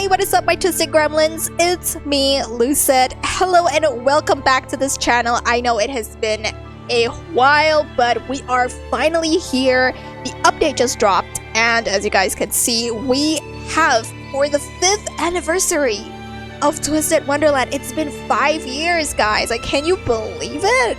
Hey, what is up, my Twst Gremlins? It's me, Lucid. Hello and welcome back to this channel. I know it has been a while, but we are finally here. The update just dropped, and as you guys can see, we have, for the 5th anniversary of Twisted Wonderland, it's been 5 years, guys. Like, can you believe it?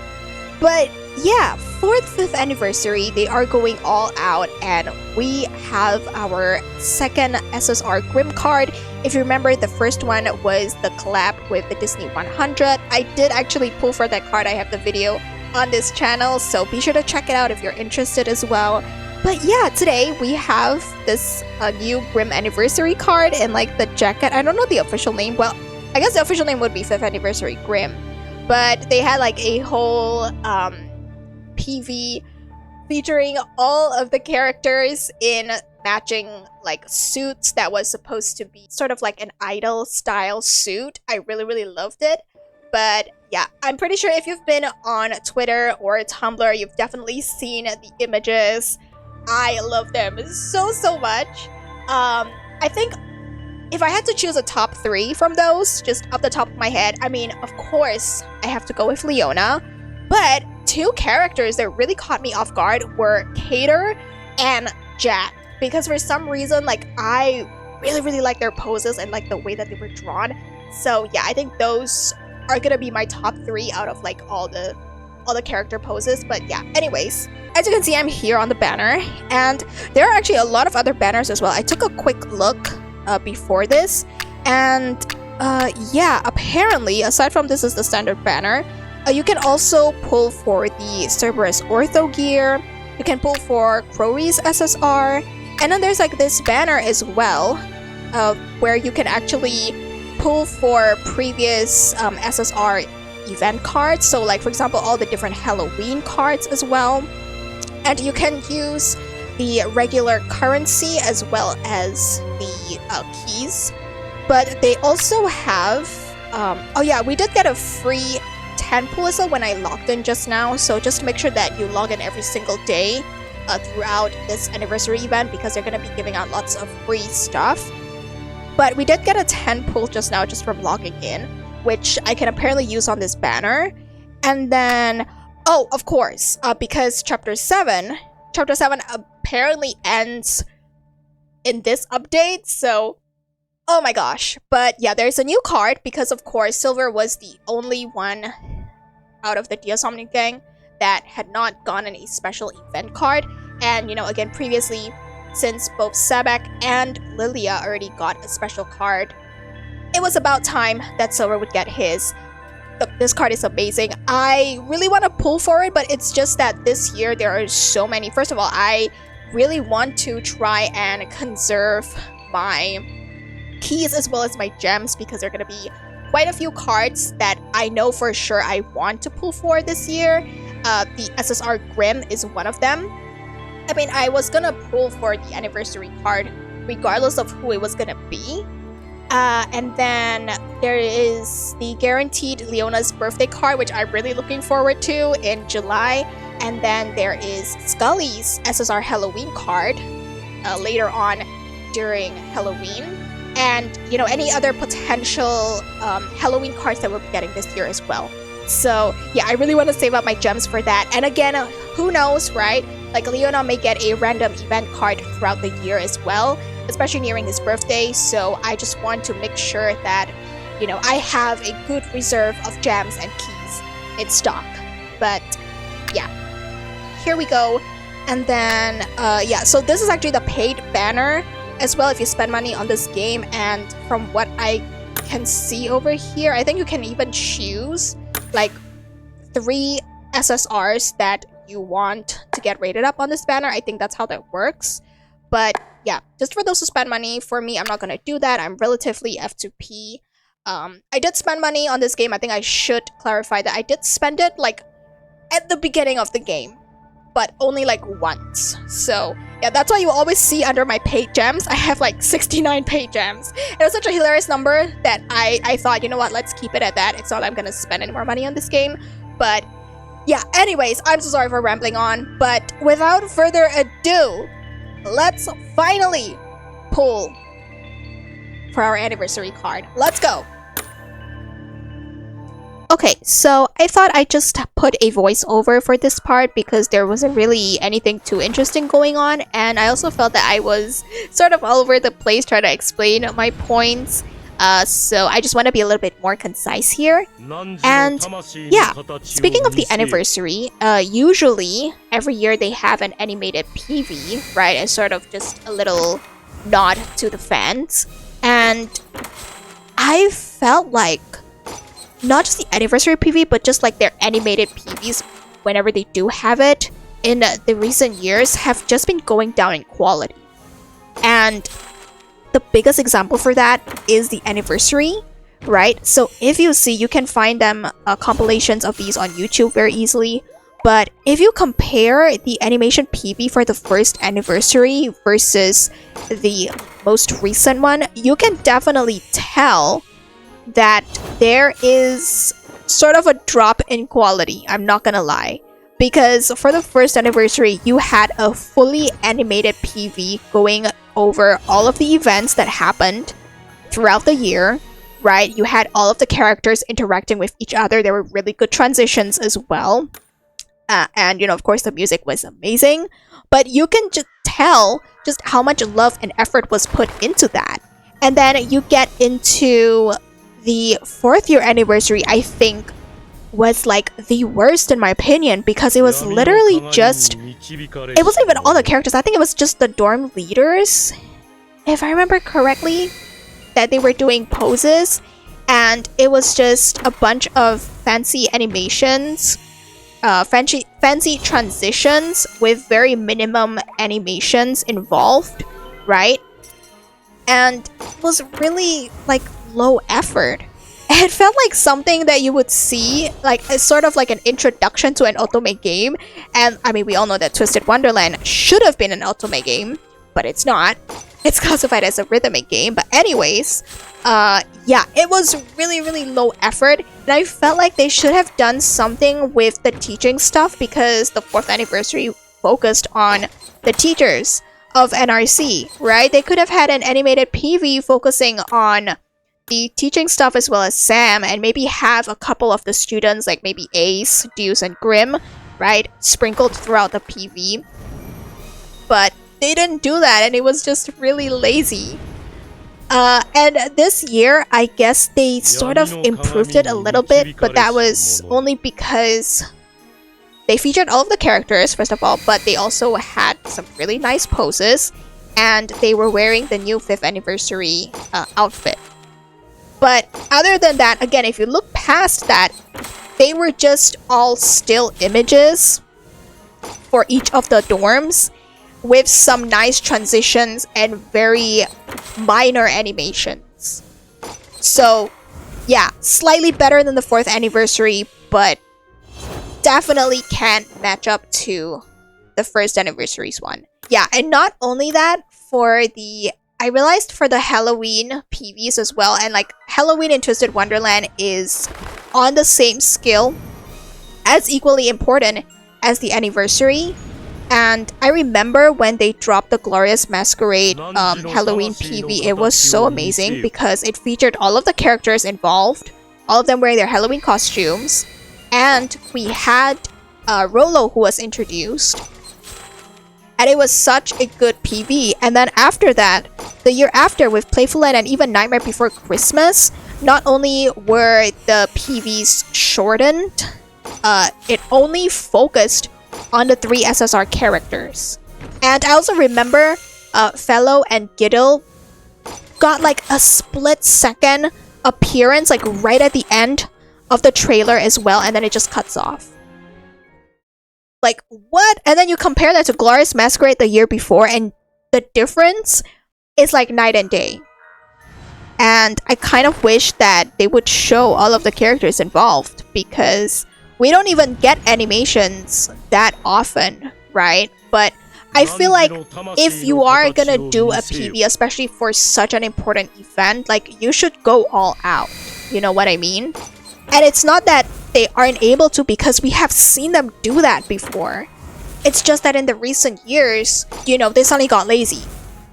But yeah, for the 5th anniversary, they are going all out, and we have our second SSR Grimm card. If you remember, the first one was the collab with the Disney 100. I did actually pull for that card. I have the video on this channel, so be sure to check it out if you're interested as well. But yeah, today we have this new Grimm anniversary card and like the jacket. I don't know the official name. Well, I guess the official name would be 5th anniversary Grimm. But they had like a whole PV featuring all of the characters in matching like suits that was supposed to be sort of like an idol style suit. I really loved it. But yeah, I'm pretty sure if you've been on Twitter or Tumblr, you've definitely seen the images. I love them so much. I think if I had to choose a top 3 from those, just off the top of my head, I mean, of course, I have to go with Leona. But 2 characters that really caught me off guard were Cater and Jack. Because for some reason, like, I really like their poses and like the way that they were drawn. So yeah, I think those are gonna be my top 3 out of like all the character poses. But yeah, anyways, as you can see, I'm here on the banner, and there are actually a lot of other banners as well. I took a quick look before this, and yeah, apparently aside from this is the standard banner, you can also pull for the Cerberus Ortho gear. You can pull for Crowry's SSR, and then there's like this banner as well where you can actually pull for previous SSR event cards. So like, for example, all the different Halloween cards as well. And you can use the regular currency as well as the keys. But they also have oh yeah, we did get a free 10 pull as well when I logged in just now. So just make sure that you log in every single day throughout this anniversary event, because they're going to be giving out lots of free stuff. But we did get a 10 pull just now just from logging in, which I can apparently use on this banner. And then, oh, of course, because Chapter 7 apparently ends in this update, so oh my gosh. But yeah, there's a new card because, of course, Silver was the only one out of the Diasomni gang that had not gotten a special event card. And, you know, again, previously, since both Sebek and Lilia already got a special card, it was about time that Silver would get his. Look, this card is amazing. I really want to pull for it, but it's just that this year there are so many. First of all, I really want to try and conserve my keys as well as my gems, because there are going to be quite a few cards that I know for sure I want to pull for this year. The SSR Grimm is one of them. I mean, I was gonna pull for the anniversary card regardless of who it was gonna be. And then there is the guaranteed Leona's birthday card, which I'm really looking forward to in July. And then there is Scully's SSR Halloween card later on during Halloween. And, you know, any other potential Halloween cards that we'll be getting this year as well. So yeah, I really want to save up my gems for that. And again, who knows, right? Like, Leona may get a random event card throughout the year as well, especially nearing his birthday. So I just want to make sure that, you know, I have a good reserve of gems and keys in stock. But yeah, here we go. And then yeah, so this is actually the paid banner as well if you spend money on this game. And from what I can see over here, I think you can even choose like 3 SSRs that you want to get rated up on this banner. I think that's how that works. But yeah, just for those who spend money. For me, I'm not gonna do that. I'm relatively F2P. I did spend money on this game. I think I should clarify that I did spend it like at the beginning of the game, but only like once. So yeah, that's why you always see under my paid gems, I have like 69 paid gems. It was such a hilarious number that I thought, you know what, let's keep it at that. It's not like I'm gonna spend any more money on this game. But yeah, anyways, I'm so sorry for rambling on. But without further ado, let's finally pull for our anniversary card. Let's go! Okay, so I thought I'd just put a voiceover for this part because there wasn't really anything too interesting going on, and I also felt that I was sort of all over the place trying to explain my points. So I just want to be a little bit more concise here. And yeah, speaking of the anniversary, usually every year they have an animated PV, right? As sort of just a little nod to the fans. And I felt like not just the anniversary PV, but just like their animated PVs, whenever they do have it, in the recent years have just been going down in quality. And the biggest example for that is the anniversary, right? So if you see, you can find them compilations of these on YouTube very easily. But if you compare the animation PV for the first anniversary versus the most recent one, you can definitely tell that there is sort of a drop in quality. I'm not gonna lie. Because for the first anniversary, you had a fully animated PV going over all of the events that happened throughout the year, right? You had all of the characters interacting with each other. There were really good transitions as well. And, you know, of course, the music was amazing. But you can just tell just how much love and effort was put into that. And then you get into the 4th year anniversary, I think, was like the worst in my opinion, because it was literally just, it wasn't even all the characters. I think it was just the dorm leaders, if I remember correctly, that they were doing poses, and it was just a bunch of fancy animations, fancy transitions with very minimum animations involved, right? And it was really like low effort. It felt like something that you would see, like it's sort of like an introduction to an otome game. And I mean, we all know that Twisted Wonderland should have been an otome game, but it's not. It's classified as a rhythmic game. But anyways, yeah, it was really low effort. And I felt like they should have done something with the teaching stuff, because the 4th anniversary focused on the teachers of NRC, right? They could have had an animated PV focusing on the teaching stuff as well as Sam, and maybe have a couple of the students, like maybe Ace, Deuce, and Grim, right, sprinkled throughout the PV. But they didn't do that, and it was just really lazy. And this year, I guess they sort of improved it a little bit, but that was only because they featured all of the characters, first of all, but they also had some really nice poses, and they were wearing the new 5th anniversary outfit. But other than that, again, if you look past that, they were just all still images for each of the dorms with some nice transitions and very minor animations. So, yeah, slightly better than the 4th anniversary, but definitely can't match up to the 1st anniversary's one. Yeah, and not only that, I realized for the Halloween PVs as well, and like Halloween in Twisted Wonderland is on the same scale, as equally important as the anniversary. And I remember when they dropped the Glorious Masquerade Halloween PV, it was so amazing because it featured all of the characters involved, all of them wearing their Halloween costumes, and we had Rolo, who was introduced. And it was such a good PV. And then after that, the year after, with Playful Land and even Nightmare Before Christmas, not only were the PVs shortened, it only focused on the 3 SSR characters. And I also remember Fellow and Giddle got like a split-second appearance, like right at the end of the trailer as well, and then it just cuts off. Like, what? And then you compare that to Glorious Masquerade the year before, and the difference is like night and day. And I kind of wish that they would show all of the characters involved, because we don't even get animations that often, right? But I feel like if you are gonna do a PV, especially for such an important event, like, you should go all out. You know what I mean? And it's not that they aren't able to, because we have seen them do that before. It's just that in the recent years, you know, they suddenly got lazy.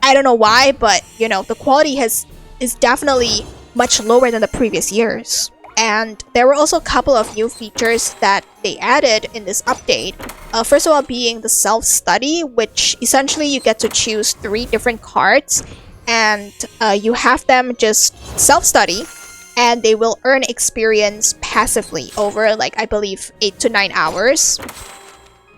I don't know why, but, you know, the quality has is definitely much lower than the previous years. And there were also a couple of new features that they added in this update. First of all, being the self-study, which essentially you get to choose 3 different cards, and you have them just self-study, and they will earn experience passively over, like, I believe 8 to 9 hours.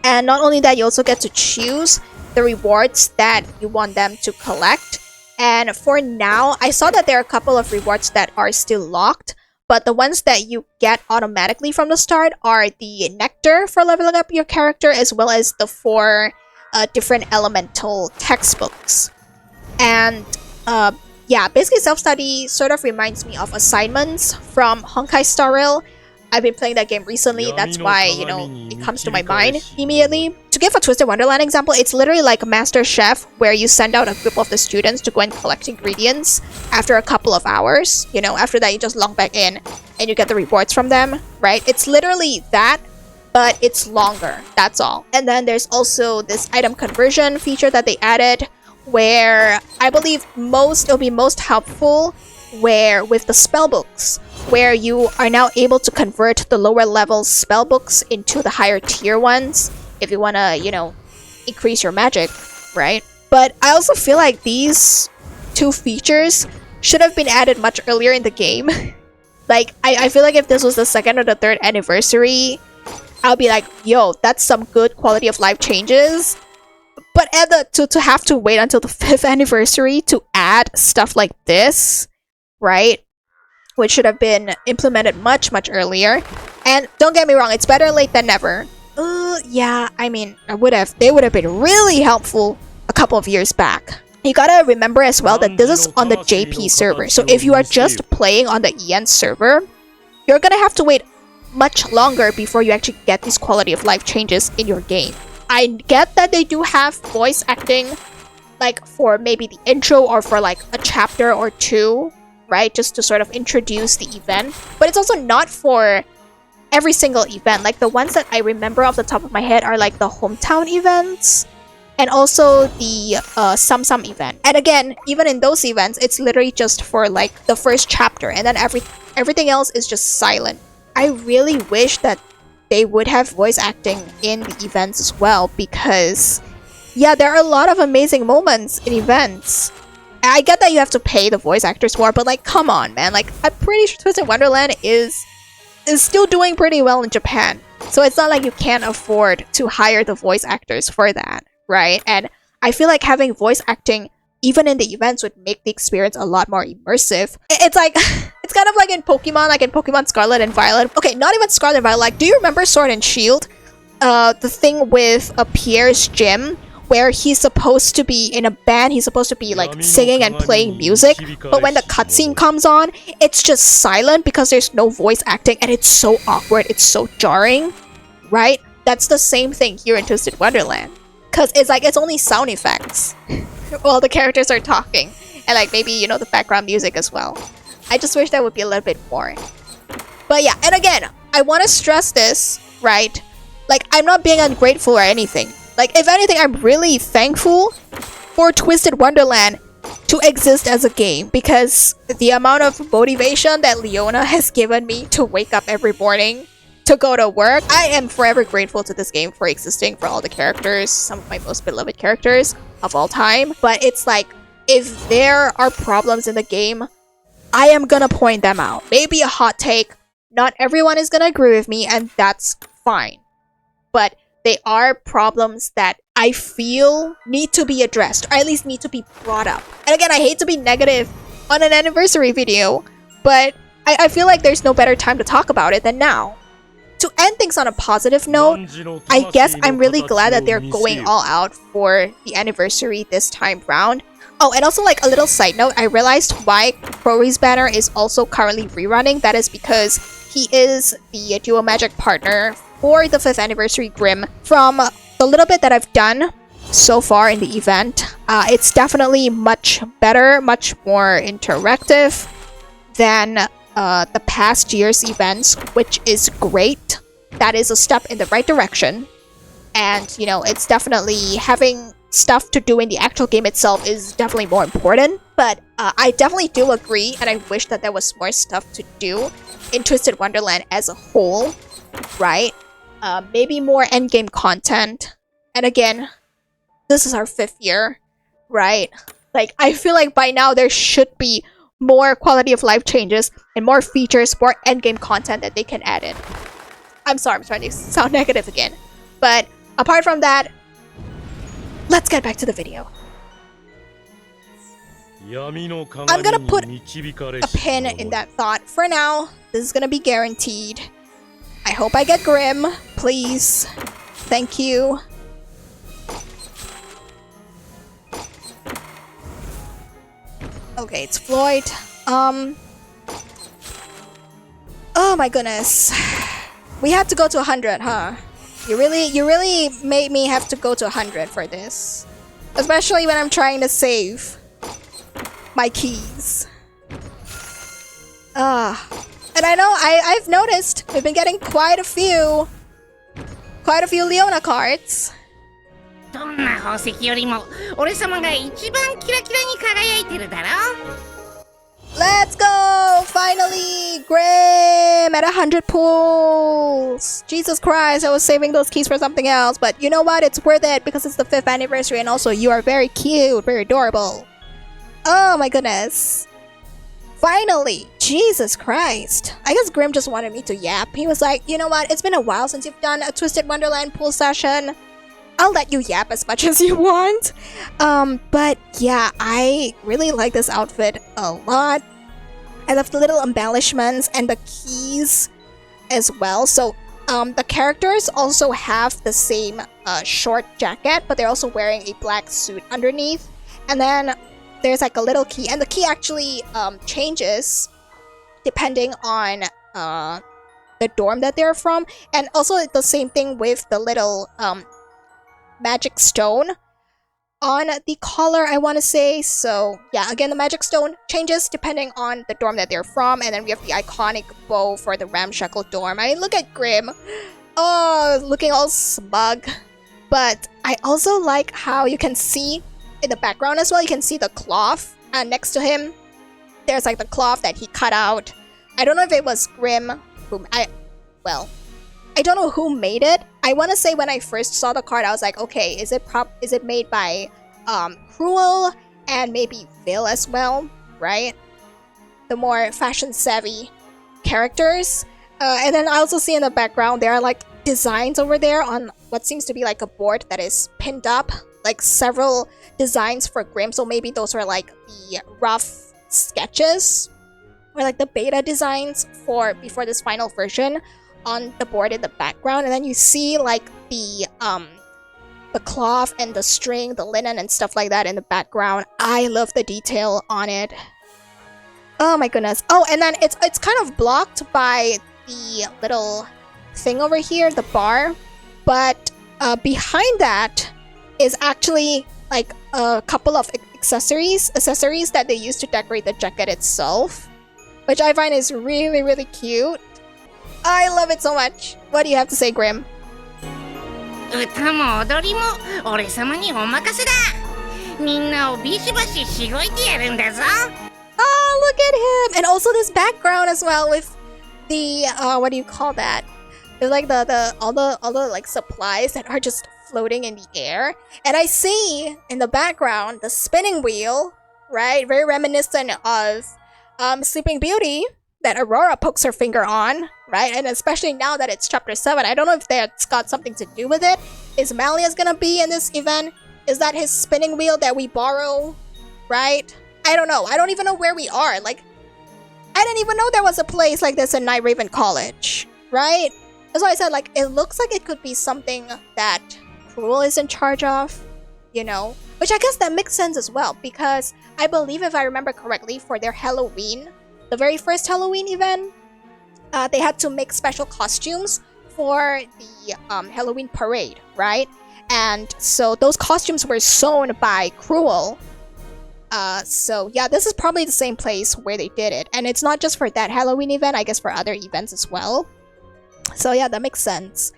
And not only that, you also get to choose the rewards that you want them to collect. And for now, I saw that there are a couple of rewards that are still locked, but the ones that you get automatically from the start are the nectar for leveling up your character, as well as the 4 different elemental textbooks. And yeah, basically self-study sort of reminds me of assignments from Honkai Star Rail. I've been playing that game recently, that's why, you know, it comes to my mind immediately. To give a Twisted Wonderland example, it's literally like a Master Chef where you send out a group of the students to go and collect ingredients after a couple of hours. You know, after that you just log back in and you get the rewards from them, right? It's literally that, but it's longer, that's all. And then there's also this item conversion feature that they added, where I believe it'll be most helpful where with the spellbooks, where you are now able to convert the lower level spellbooks into the higher tier ones if you want to, you know, increase your magic, right? But I also feel like these 2 features should have been added much earlier in the game. Like, I feel like if this was the 2nd or the 3rd anniversary, I'll be like, yo, that's some good quality of life changes. But to have to wait until the 5th anniversary to add stuff like this, right? Which should have been implemented much earlier. And don't get me wrong, it's better late than never. Yeah, I mean, they would have been really helpful a couple of years back. You gotta remember as well that this is on the JP server. So if you are just playing on the EN server, you're gonna have to wait much longer before you actually get these quality of life changes in your game. I get that they do have voice acting, like for maybe the intro or for like a chapter or 2, right? Just to sort of introduce the event. But it's also not for every single event. Like the ones that I remember off the top of my head are like the hometown events and also the Sum event. And again, even in those events, it's literally just for like the first chapter, and then everything else is just silent. I really wish that they would have voice acting in the events as well, because yeah, there are a lot of amazing moments in events. I get that you have to pay the voice actors for, but like, come on, man. Like, I'm pretty sure Twisted Wonderland is still doing pretty well in Japan. So it's not like you can't afford to hire the voice actors for that, right? And I feel like having voice acting even in the events would make the experience a lot more immersive. It's like, it's kind of like in Pokemon Scarlet and Violet. Okay, not even Scarlet and Violet. Like, do you remember Sword and Shield? The thing with Pierre's gym, where he's supposed to be in a band, he's supposed to be like singing and playing music, but when the cutscene comes on, it's just silent because there's no voice acting, and it's so awkward, it's so jarring, right? That's the same thing here in Twisted Wonderland, because it's like, it's only sound effects while the characters are talking, and like maybe, you know, the background music as well. I just wish that would be a little bit more. But yeah, and again, I want to stress this, right? Like, I'm not being ungrateful or anything. Like, if anything, I'm really thankful for Twisted Wonderland to exist as a game, because the amount of motivation that Leona has given me to wake up every morning to go to work, I am forever grateful to this game for existing, for all the characters, some of my most beloved characters of all time. But it's like, if there are problems in the game, I am gonna point them out. Maybe a hot take, not everyone is gonna agree with me, and that's fine. But they are problems that I feel need to be addressed, or at least need to be brought up. And again, I hate to be negative on an anniversary video, but I feel like there's no better time to talk about it than now. To end things on a positive note, I guess I'm really glad that they're going all out for the anniversary this time round. Oh, and also like a little side note, I realized why Crowry's banner is also currently rerunning. That is because he is the duo magic partner for the 5th anniversary Grim. From the little bit that I've done so far in the event, it's definitely much better, much more interactive than the past year's events, which is great. That is a step in the right direction. And, you know, it's definitely having stuff to do in the actual game itself is definitely more important. But I definitely do agree, and I wish that there was more stuff to do in Twisted Wonderland as a whole, right? Maybe more endgame content. And again, this is our 5th year, right? Like, I feel like by now there should be more quality of life changes and more features, more endgame content that they can add in. I'm sorry, I'm trying to sound negative again. But apart from that, let's get back to the video. I'm gonna put a pin in that thought for now. This is gonna be guaranteed. I hope I get Grim, please. Thank you. Okay, it's Floyd. Oh my goodness. We had to go to 100, huh? You really made me have to go to 100 for this. Especially when I'm trying to save my keys. And I know I've noticed we've been getting quite a few Leona cards. どんな宝石よりも俺様が一番キラキラに輝いてるだろ Let's go! Finally! Grim at 100 pulls! Jesus Christ, I was saving those keys for something else, but you know what? It's worth it because it's the 5th anniversary and also you are very cute, very adorable. Oh my goodness. Finally! Jesus Christ. I guess Grim just wanted me to yap. He was like, you know what? It's been a while since you've done a Twisted Wonderland pool session. I'll let you yap as much as you want. But yeah, I really like this outfit a lot. I love the little embellishments and the keys as well. So the characters also have the same short jacket, but they're also wearing a black suit underneath. And then there's like a little key, and the key actually changes depending on the dorm that they're from. And also the same thing with the little magic stone on the collar, I want to say. So yeah, again, the magic stone changes depending on the dorm that they're from. And then we have the iconic bow for the ramshackle dorm. I mean, look at Grim. Oh, looking all smug. But I also like how you can see in the background as well, you can see the cloth next to him. There's like the cloth that he cut out. I don't know if it was Grim whom I don't know who made it. I want to say when I first saw the card, I was like, okay, is it made by Cruel and maybe Vil as well, right? The more fashion-savvy characters. And then I also see in the background, there are like designs over there on what seems to be like a board that is pinned up, like several designs for Grim. So maybe those are like the rough sketches or like the beta designs for before this final version on the board in the background. And then you see like the cloth and the string, the linen and stuff like that in the background. I love the detail on it. Oh my goodness. Oh, and then it's kind of blocked by the little thing over here, the bar, but behind that is actually like a couple of accessories that they use to decorate the jacket itself, which I find is really, really cute. I love it so much. What do you have to say, Grim? 歌も踊りも俺様にお任せだ。みんなをビシバシしごいてやるんだぞ。 Oh, look at him! And also this background as well with the what do you call that? There's like all the like supplies that are just floating in the air. And I see in the background the spinning wheel, right? Very reminiscent of Sleeping Beauty that Aurora pokes her finger on, right? And especially now that it's chapter 7, I don't know if that's got something to do with it. Is Malleus gonna be in this event? Is that his spinning wheel that we borrow, right? I don't know. I don't even know where we are. Like, I didn't even know there was a place like this in Night Raven College, right? That's why I said, like, it looks like it could be something that Cruel is in charge of, you know? Which I guess that makes sense as well, because I believe, if I remember correctly, for their Halloween, the very first Halloween event, they had to make special costumes for the Halloween parade, right? And so those costumes were sewn by Cruel. So yeah, this is probably the same place where they did it. And it's not just for that Halloween event, I guess for other events as well. So yeah, that makes sense.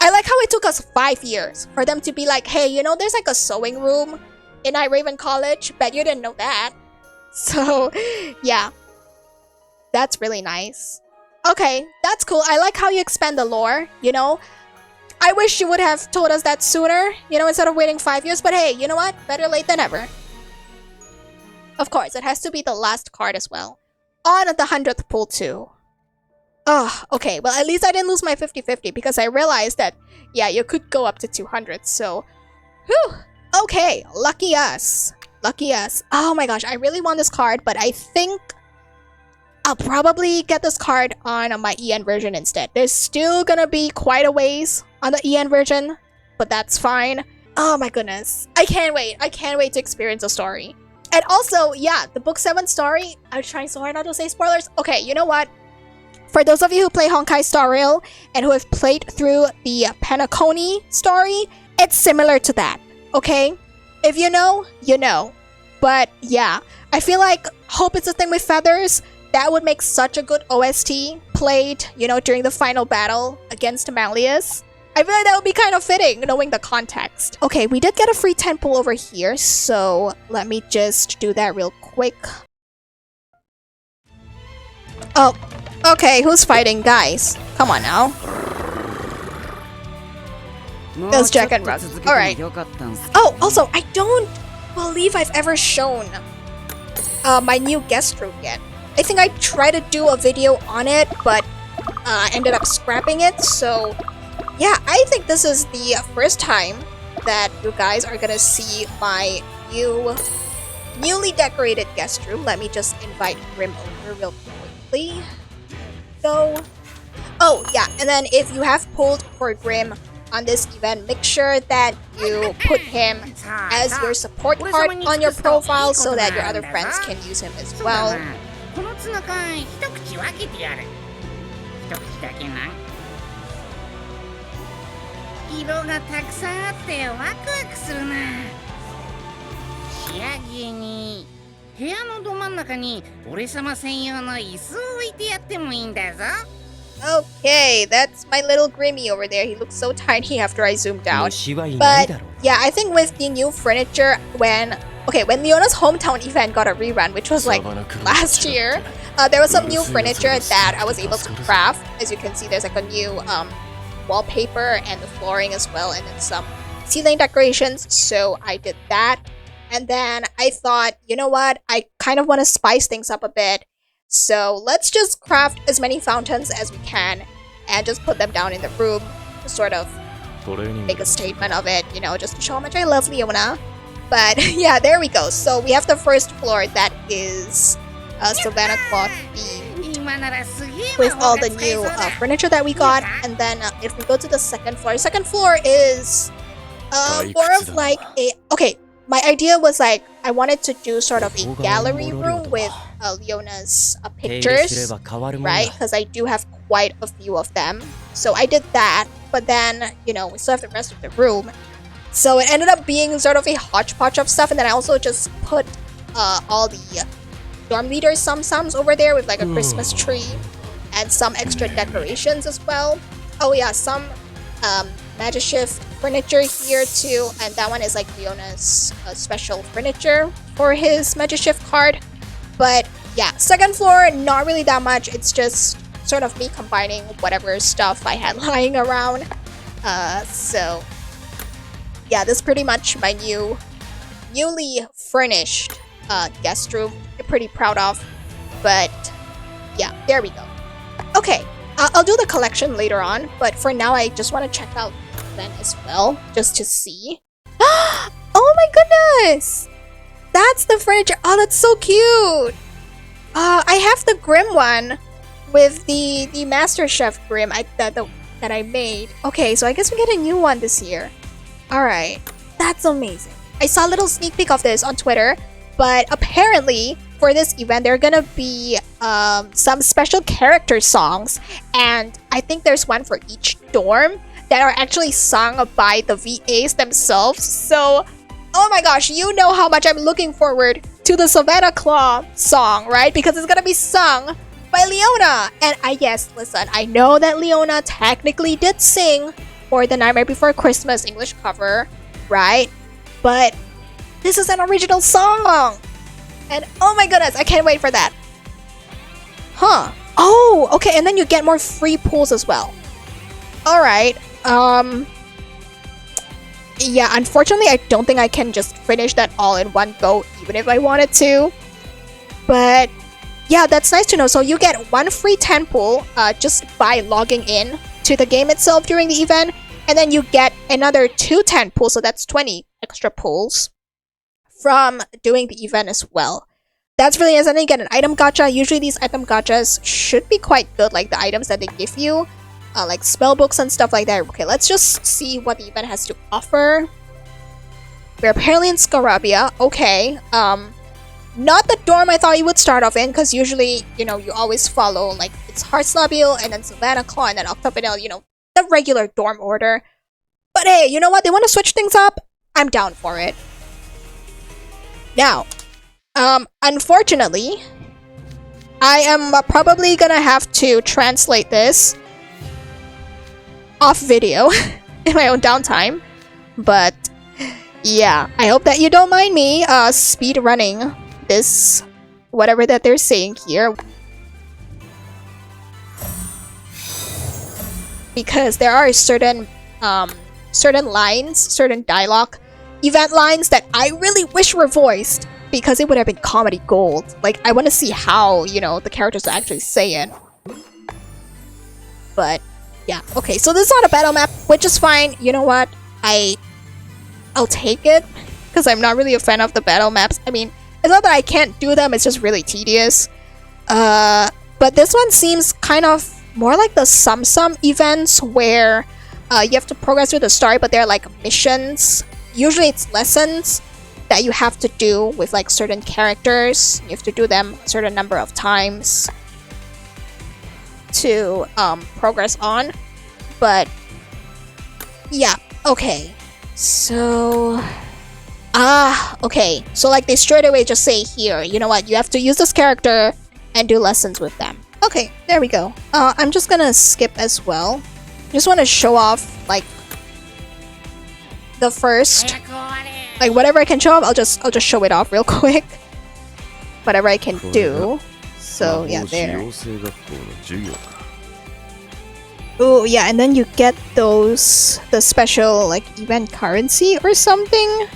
I like how it took us 5 years for them to be like, hey, you know, there's like a sewing room in Night Raven College. Bet you didn't know that. So, yeah. That's really nice. Okay, that's cool. I like how you expand the lore, you know? I wish you would have told us that sooner, you know, instead of waiting 5 years. But hey, you know what? Better late than never. Of course, it has to be the last card as well. On the 100th pull too. Oh, okay. Well, at least I didn't lose my 50-50 because I realized that, yeah, you could go up to 200. So, whew. Okay, lucky us. Lucky us. Oh my gosh, I really want this card, but I think I'll probably get this card on my EN version instead. There's still gonna be quite a ways on the EN version, but that's fine. Oh my goodness. I can't wait. I can't wait to experience the story. And also, yeah, the book 7 story, I'm trying so hard not to say spoilers. Okay, you know what? For those of you who play Honkai Star Rail and who have played through the Penacony story, it's similar to that, okay? If you know, you know. But yeah, I feel like Hope It's a Thing with Feathers, that would make such a good OST played, you know, during the final battle against Malleus. I feel like that would be kind of fitting, knowing the context. Okay, we did get a free 10 pull over here, so let me just do that real quick. Oh, okay, who's fighting, guys? Come on now. That's Jack and Rug. Alright. Oh, also, I don't believe I've ever shown my new guest room yet. I think I tried to do a video on it, but ended up scrapping it, so yeah, I think this is the first time that you guys are gonna see my newly decorated guest room. Let me just invite Grim over real quickly. So, oh yeah, and then if you have pulled for Grim on this event, make sure that you put him as your support card on your profile so that your other friends can use him as well. このツナ缶一口分けてやる。一口だけな。色がたくさんあってワクワクするな。仕上げに部屋のど真ん中に俺様専用の椅子を置いてやってもいいんだぞ。Okay, that's my little Grimmy over there. He looks so tiny after I zoomed out. But yeah, I think with the new furniture, when Leona's hometown event got a rerun, which was like last year, there was some new furniture that I was able to craft. As you can see, there's like a new wallpaper and the flooring as well, and then some ceiling decorations. So I did that. And then I thought, you know what? I kind of want to spice things up a bit. So let's just craft as many fountains as we can and just put them down in the room to sort of make a statement of it, you know, just to show how much I love Leona. But yeah, there we go. So we have the first floor that is Savannah cloth themed with all the new furniture that we got. And then if we go to the second floor is more of like a... Okay, my idea was like, I wanted to do sort of a gallery room with Leona's pictures, right? Because I do have quite a few of them. So I did that, but then, you know, we still have the rest of the room. So it ended up being sort of a hodgepodge of stuff, and then I also just put all the dorm leader sums over there with like a Christmas tree and some extra decorations as well. Oh yeah, some Magishift furniture here too, and that one is like Leona's special furniture for his Magishift card. But yeah, second floor, not really that much. It's just sort of me combining whatever stuff I had lying around. So yeah, this is pretty much my newly furnished guest room. I'm pretty proud of. But yeah, there we go. Okay, I'll do the collection later on, but for now I just want to check out them as well, just to see. Oh my goodness! That's the furniture. Oh, that's so cute! I have the Grim one with the Master Chef Grim that I made. Okay, so I guess we get a new one this year. Alright, that's amazing. I saw a little sneak peek of this on Twitter, but apparently for this event there are gonna be some special character songs, and I think there's one for each dorm that are actually sung by the VAs themselves. So, oh my gosh, you know how much I'm looking forward to the Savannah Claw song, right? Because it's gonna be sung by Leona. And listen, I know that Leona technically did sing for the Nightmare Before Christmas English cover, right? But this is an original song. And oh my goodness, I can't wait for that. Huh. Oh, okay, and then you get more free pools as well. Alright, yeah, unfortunately, I don't think I can just finish that all in one go, even if I wanted to. But yeah, that's nice to know. So you get one free 10 pool just by logging in to the game itself during the event. And then you get another 2 10 pools, so that's 20 extra pools from doing the event as well. That's really nice. And then you get an item gacha. Usually these item gachas should be quite good, like the items that they give you. Like spell books and stuff like that. Okay, let's just see what the event has to offer. We're apparently in Scarabia. Okay. Not the dorm I thought you would start off in, because usually, you know, you always follow, like, it's Heartslobule, and then Savannah Claw, and then Octopinel, you know, the regular dorm order. But hey, you know what? They want to switch things up? I'm down for it. Now, unfortunately, I am probably gonna have to translate this off video in my own downtime, but yeah, I hope that you don't mind me speed running this whatever that they're saying here, because there are certain lines, certain dialogue event lines that I really wish were voiced, because it would have been comedy gold. Like, I want to see how, you know, the characters will actually say it. But yeah, okay, so this is not a battle map, which is fine. You know what? I'll take it, because I'm not really a fan of the battle maps. I mean, it's not that I can't do them, it's just really tedious. But this one seems kind of more like the Sum events, where you have to progress through the story, but they're like missions. Usually it's lessons that you have to do with like certain characters. You have to do them a certain number of times to progress on. But yeah, okay, so okay, so like they straight away just say here, you know what, you have to use this character and do lessons with them. Okay, there we go. I'm just gonna skip as well. Just want to show off like the first, like whatever I can show off. I'll just show it off real quick, whatever I can do. So yeah, there. Oh yeah, and then you get the special like event currency or something.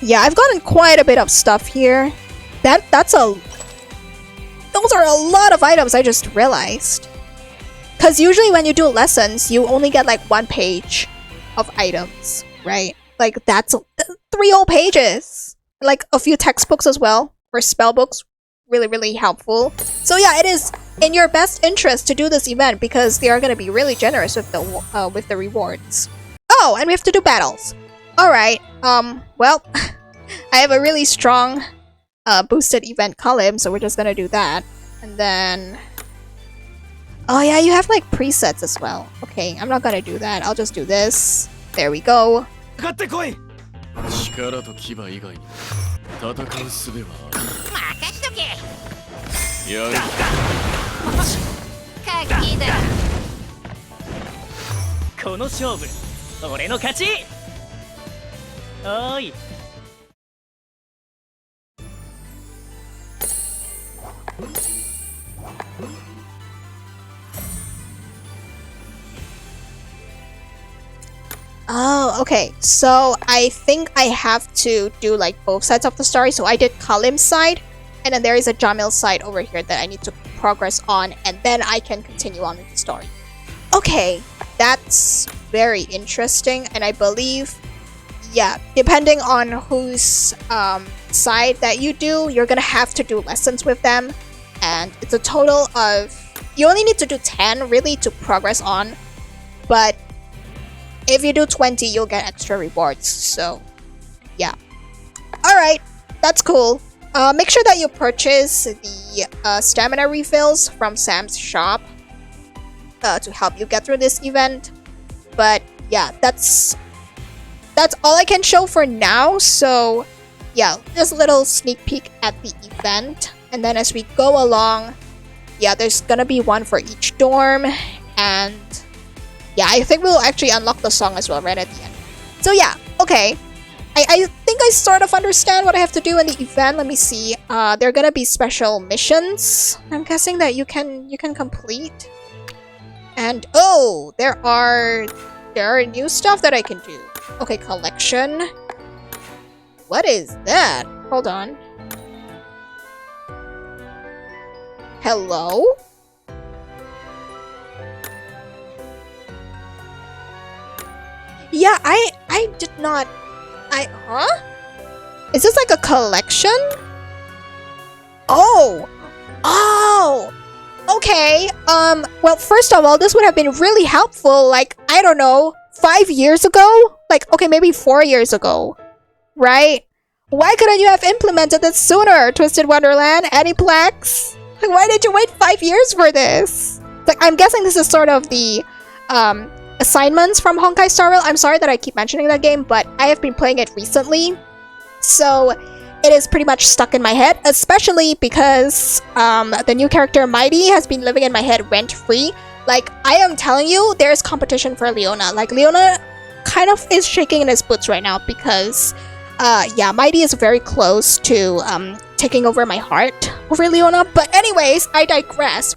Yeah, I've gotten quite a bit of stuff here. Those are a lot of items, I just realized. Because usually when you do lessons, you only get like 1 page of items, right? Like that's 3 whole pages. Like a few textbooks as well, or spell books. Really, really helpful. So yeah, it is in your best interest to do this event, because they are going to be really generous with the rewards. Oh, and we have to do battles. Alright, well, I have a really strong boosted event column, so we're just gonna do that. And then... oh yeah, you have like presets as well. Okay, I'm not gonna do that. I'll just do this. There we go. Oh, okay. So I think I have to do like both sides of the story. So I did Kalim's side, and then there is a Jamil's side over here that I need to progress on, and then I can continue on with the story. Okay, that's very interesting, and I believe, yeah, depending on whose side that you do, you're gonna have to do lessons with them, and it's a total of, you only need to do 10 really to progress on, but if you do 20, you'll get extra rewards. So yeah, alright, that's cool. Make sure that you purchase the stamina refills from Sam's shop to help you get through this event. But yeah, that's all I can show for now. So yeah, just a little sneak peek at the event, and then as we go along, yeah, there's gonna be one for each dorm, and yeah, I think we'll actually unlock the song as well right at the end. So yeah, okay, I think I sort of understand what I have to do in the event. Let me see. There are gonna be special missions. I'm guessing that you can complete. And oh, there are new stuff that I can do. Okay, collection. What is that? Hold on. Hello? Yeah, I did not. Huh? Is this like a collection? Oh! Oh! Okay, well, first of all, this would have been really helpful, like, I don't know, 5 years ago? Like, okay, maybe 4 years ago. Right? Why couldn't you have implemented this sooner, Twisted Wonderland? Aniplex? Like, why did you wait 5 years for this? Like, I'm guessing this is sort of the, assignments from Honkai Star Rail. I'm sorry that I keep mentioning that game, but I have been playing it recently. So, it is pretty much stuck in my head, especially because the new character Mighty has been living in my head rent-free. Like, I am telling you, there's competition for Leona. Like, Leona kind of is shaking in his boots right now because, yeah, Mighty is very close to taking over my heart over Leona. But anyways, I digress.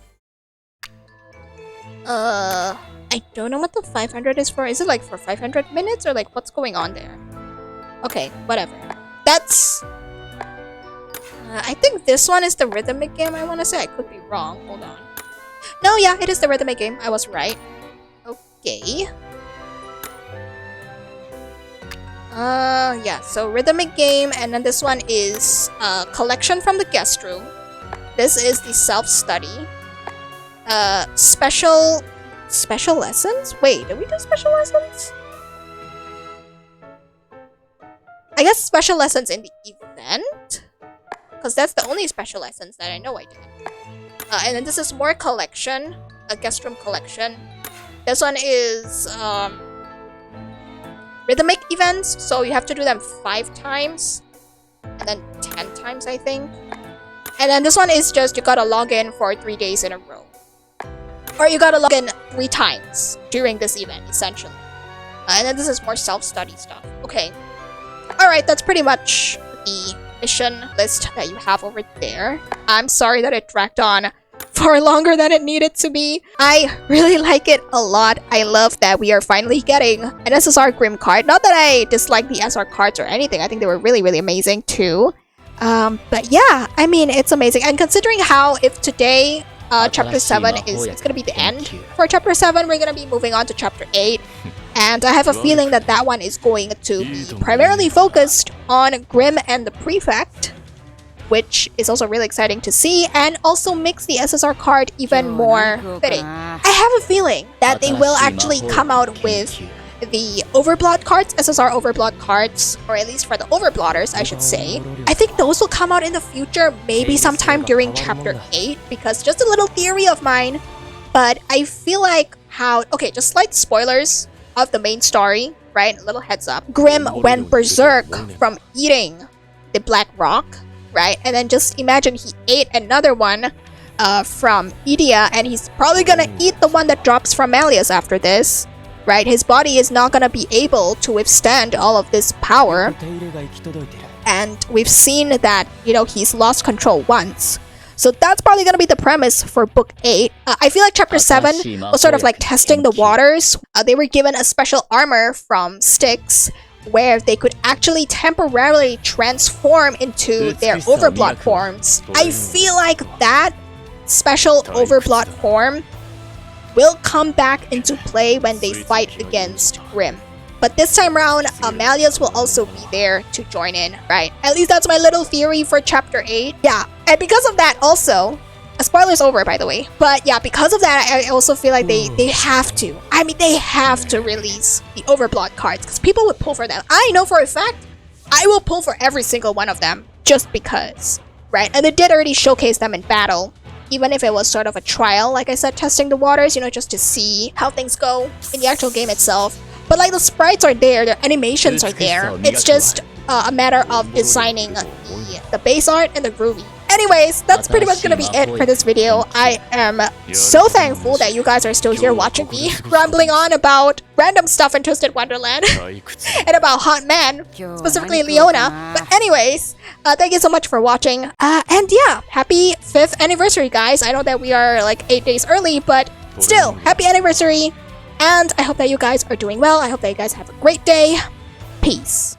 I don't know what the 500 is for. Is it like for 500 minutes or like what's going on there? Okay, whatever. That's... I think this one is the rhythmic game, I want to say. I could be wrong. Hold on. No, yeah, it is the rhythmic game. I was right. Okay. Yeah, so rhythmic game, and then this one is collection from the guest room. This is the self-study. Special lessons? Wait, did we do special lessons? I guess special lessons in the event? Because that's the only special lessons that I know I did. And then this is more collection. A guest room collection. This one is rhythmic events, so you have to do them 5 times. And then 10 times, I think. And then this one is just you gotta log in for 3 days in a row. Or you gotta log in 3 times during this event, essentially. And then this is more self-study stuff. Okay. Alright, that's pretty much the mission list that you have over there. I'm sorry that it dragged on for longer than it needed to be. I really like it a lot. I love that we are finally getting an SSR Grim card. Not that I dislike the SR cards or anything. I think they were really, really amazing too. But yeah, I mean, it's amazing. And considering how if today... chapter 7 is it's gonna be the end for chapter 7. We're gonna be moving on to chapter 8, and I have a feeling that that one is going to be primarily focused on Grim and the Prefect, which is also really exciting to see, and also makes the SSR card even more fitting. I have a feeling that they will actually come out with the Overblood cards, SSR Overblood cards, or at least for the Overblooders, I should say. I think those will come out in the future, maybe sometime during Chapter 8, because just a little theory of mine, but I feel like how... Okay, just slight spoilers of the main story, right? A little heads up. Grim went berserk from eating the Black Rock, right? And then just imagine he ate another one from Idia, and he's probably gonna eat the one that drops from Malleus after this. Right, his body is not gonna be able to withstand all of this power. And we've seen that, you know, he's lost control once. So that's probably gonna be the premise for Book 8. I feel like Chapter 7 was sort of like testing the waters. They were given a special armor from Styx, where they could actually temporarily transform into their Overblood forms. I feel like that special Overblood form will come back into play when they fight against Grim. But this time around, Malleus will also be there to join in, right? At least that's my little theory for Chapter 8. Yeah, and because of that also, a spoiler's over by the way, but yeah, because of that, I also feel like they have to. I mean, they have to release the Overblood cards, because people would pull for them. I know for a fact, I will pull for every single one of them, just because, right? And they did already showcase them in battle. Even if it was sort of a trial, like I said, testing the waters, you know, just to see how things go in the actual game itself. But like the sprites are there, the animations are there. It's just a matter of designing the base art and the groovy. Anyways, that's pretty much gonna be it for this video. I am so thankful that you guys are still here watching me rambling on about random stuff in Twisted Wonderland and about Hot Man, specifically Leona. But anyways, thank you so much for watching. And yeah, happy 5th anniversary, guys. I know that we are like 8 days early, but still, happy anniversary. And I hope that you guys are doing well. I hope that you guys have a great day. Peace.